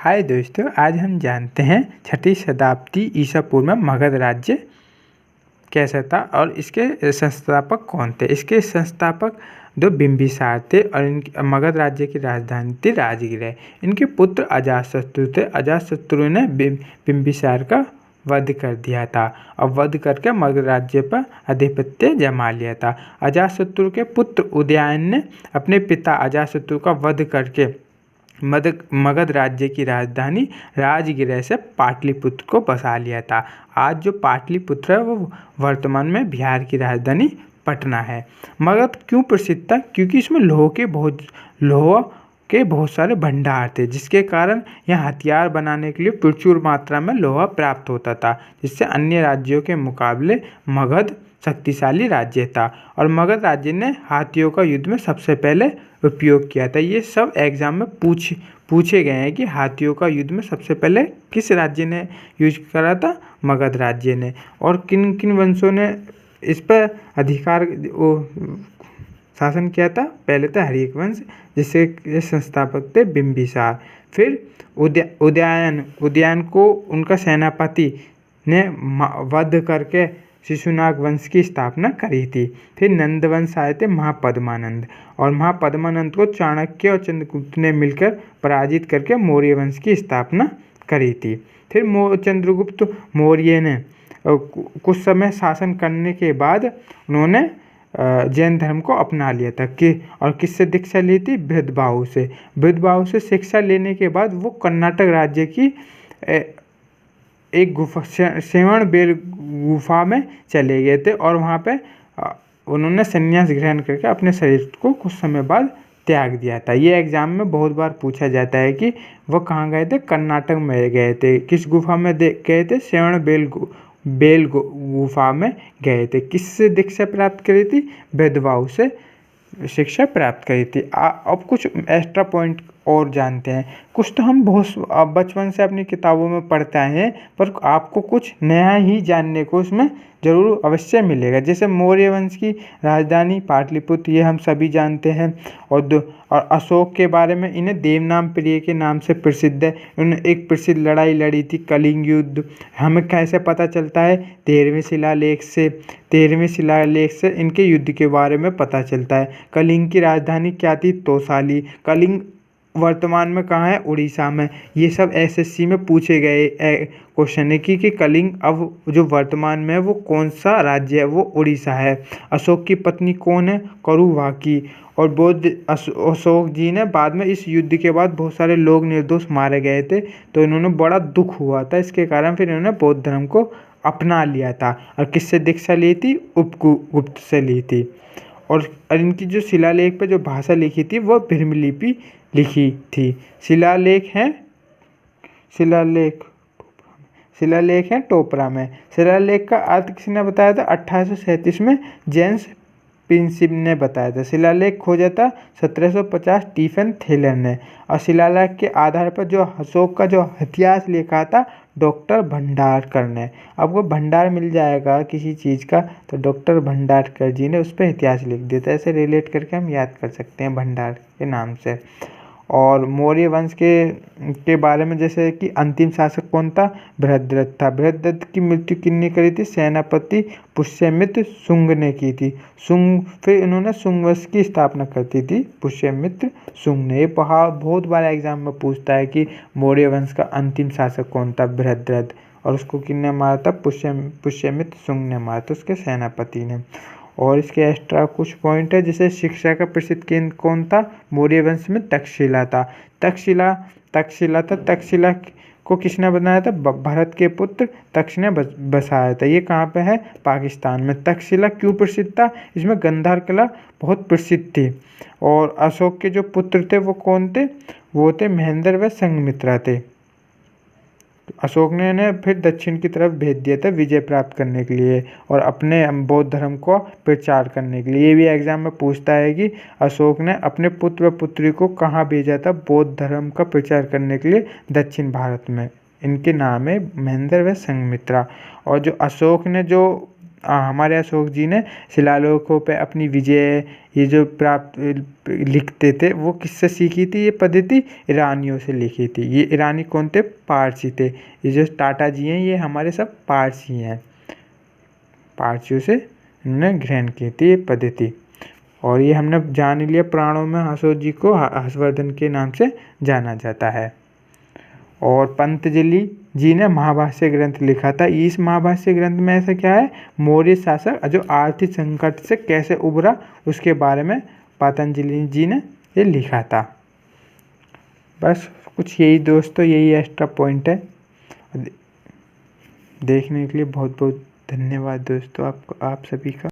हाय दोस्तों, आज हम जानते हैं छठी शताब्दी ईसा पूर्व में मगध राज्य कैसा था और इसके संस्थापक कौन थे। इसके संस्थापक दो बिंबिसार थे और इनकी मगध राज्य की राजधानी थी राजगृह। इनके पुत्र अजातशत्रु थे। अजातशत्रु ने बिंबिसार का वध कर दिया था और वध करके मगध राज्य पर आधिपत्य जमा लिया था। अजातशत्रु के पुत्र उदयन ने अपने पिता अजातशत्रु का वध करके मगध राज्य की राजधानी राजगृह से पाटलिपुत्र को बसा लिया था। आज जो पाटलिपुत्र है वो वर्तमान में बिहार की राजधानी पटना है। मगध क्यों प्रसिद्ध था? क्योंकि इसमें लोह के बहुत सारे भंडार थे, जिसके कारण यहाँ हथियार बनाने के लिए प्रचुर मात्रा में लोहा प्राप्त होता था, जिससे अन्य राज्यों के मुकाबले मगध शक्तिशाली राज्य था। और मगध राज्य ने हाथियों का युद्ध में सबसे पहले उपयोग किया था। ये सब एग्जाम में पूछे गए हैं कि हाथियों का युद्ध में सबसे पहले किस राज्य ने यूज करा था? मगध राज्य ने। और किन किन वंशों ने इस पर शासन किया था? पहले था हर्यक वंश, जिसके संस्थापक थे बिंबिसार। फिर उदयन को उनका सेनापति ने वध करके शिशुनाग वंश की स्थापना करी थी। फिर नंद वंश आए थे, महापद्मानंद, और महापद्मानंद को चाणक्य और चंद्रगुप्त ने मिलकर पराजित करके मौर्य वंश की स्थापना करी थी। फिर चंद्रगुप्त मौर्य ने कुछ समय शासन करने के बाद उन्होंने जैन धर्म को अपना लिया था और किससे दीक्षा ली थी? बृहद्बाहु से। बृहद्बाहु से शिक्षा लेने के बाद वो कर्नाटक राज्य की एक गुफा श्रवणबेल गुफा में चले गए थे और वहाँ पे उन्होंने संन्यास ग्रहण करके अपने शरीर को कुछ समय बाद त्याग दिया था। ये एग्जाम में बहुत बार पूछा जाता है कि वो कहाँ गए थे? कर्नाटक में गए थे। किस गुफा में गए थे? श्रवणबेल गुफा में गए थे। किससे दीक्षा प्राप्त करी थी? बृहद्बाहु से शिक्षा प्राप्त करी थी। अब कुछ एक्स्ट्रा पॉइंट और जानते हैं। कुछ तो हम बहुत बचपन से अपनी किताबों में पढ़ते हैं, पर आपको कुछ नया ही जानने को उसमें जरूर अवश्य मिलेगा। जैसे मौर्य वंश की राजधानी पाटलिपुत्र, ये हम सभी जानते हैं। और अशोक के बारे में, इन्हें देवनाम प्रिय के नाम से प्रसिद्ध है। उन्होंने एक प्रसिद्ध लड़ाई लड़ी थी, कलिंग युद्ध। हमें कैसे पता चलता है? 13वें शिलालेख से इनके युद्ध के बारे में पता चलता है। कलिंग की राजधानी क्या थी? तोसाली। कलिंग वर्तमान में कहाँ है? उड़ीसा में। ये सब एसएससी में पूछे गए क्वेश्चन है कि कलिंग अब जो वर्तमान में है वो कौन सा राज्य है? वो उड़ीसा है। अशोक की पत्नी कौन है? करुवाकी। और अशोक जी ने बाद में इस युद्ध के बाद बहुत सारे लोग निर्दोष मारे गए थे, तो इन्होंने बड़ा दुख हुआ था। इसके कारण फिर इन्होंने बौद्ध धर्म को अपना लिया था। और किससे दीक्षा ली थी? उपगुप्त से ली थी। और इनकी जो शिलालेख पे जो भाषा लिखी थी वो ब्राह्मी लिपि लिखी थी। शिलालेख है टोपरा में। शिलालेख का अर्थ किसने बताया था? 1837 में जेम्स प्रिंसिप ने बताया था। शिलालेख खोजा था 1750 स्टीफन थेलर ने। और शिलालेख के आधार पर जो अशोक का जो इतिहास लिखा था डॉक्टर भंडारकर ने। आपको भंडार मिल जाएगा किसी चीज़ का, तो डॉक्टर भंडारकर जी ने उस पर इतिहास लिख दिया था। ऐसे रिलेट करके हम याद कर सकते हैं भंडार के नाम से। और मौर्य वंश के बारे में, जैसे कि अंतिम शासक कौन था? बृहद्रथ था। बृहद्रथ की मृत्यु किसने करी थी? सेनापति पुष्यमित्र शुंग ने की थी। फिर इन्होंने शुंग वंश की स्थापना करती थी, पुष्यमित्र शुंग ने। ये बहुत बार एग्जाम में पूछता है कि मौर्य वंश का अंतिम शासक कौन था? बृहद्रथ। और उसको किसने मारा था? पुष्यमित्र शुंग ने मारा था, उसके सेनापति ने। और इसके एक्स्ट्रा कुछ पॉइंट है, जैसे शिक्षा का प्रसिद्ध केंद्र कौन था? मौर्य वंश में तक्षशिला था। तक्षशिला को किसने बनाया था? भरत के पुत्र तक्ष ने बसाया था। ये कहाँ पे है? पाकिस्तान में। तक्षशिला क्यों प्रसिद्ध था? इसमें गांधार कला बहुत प्रसिद्ध थी। और अशोक के जो पुत्र थे वो कौन थे? वो थे महेंद्र व संघमित्रा थे। अशोक ने इन्हें फिर दक्षिण की तरफ भेज दिया था विजय प्राप्त करने के लिए और अपने बौद्ध धर्म को प्रचार करने के लिए। ये भी एग्जाम में पूछता है कि अशोक ने अपने पुत्र व पुत्री को कहाँ भेजा था बौद्ध धर्म का प्रचार करने के लिए? दक्षिण भारत में। इनके नाम है महेंद्र व संघमित्रा। और जो अशोक ने जो हमारे अशोक जी ने शिलालेखों पे अपनी विजय ये जो प्राप्त लिखते थे वो किससे सीखी थी ये पद्धति? ईरानियों से लिखी थी। ये ईरानी कौन थे? पारसी थे। ये जो टाटा जी हैं ये हमारे सब पारसी हैं, पारसियों से इन्होंने ग्रहण की थी ये पद्धति। और ये हमने जान लिया पुराणों में अशोक जी को हर्षवर्धन के नाम से जाना जाता है। और पतंजलि जी ने महाभाष्य ग्रंथ लिखा था। इस महाभाष्य ग्रंथ में ऐसा क्या है? मौर्य शासक जो आर्थिक संकट से कैसे उभरा उसके बारे में पतंजलि जी ने ये लिखा था। बस कुछ यही दोस्तों, यही एक्स्ट्रा पॉइंट है। देखने के लिए बहुत बहुत धन्यवाद दोस्तों, आप सभी का।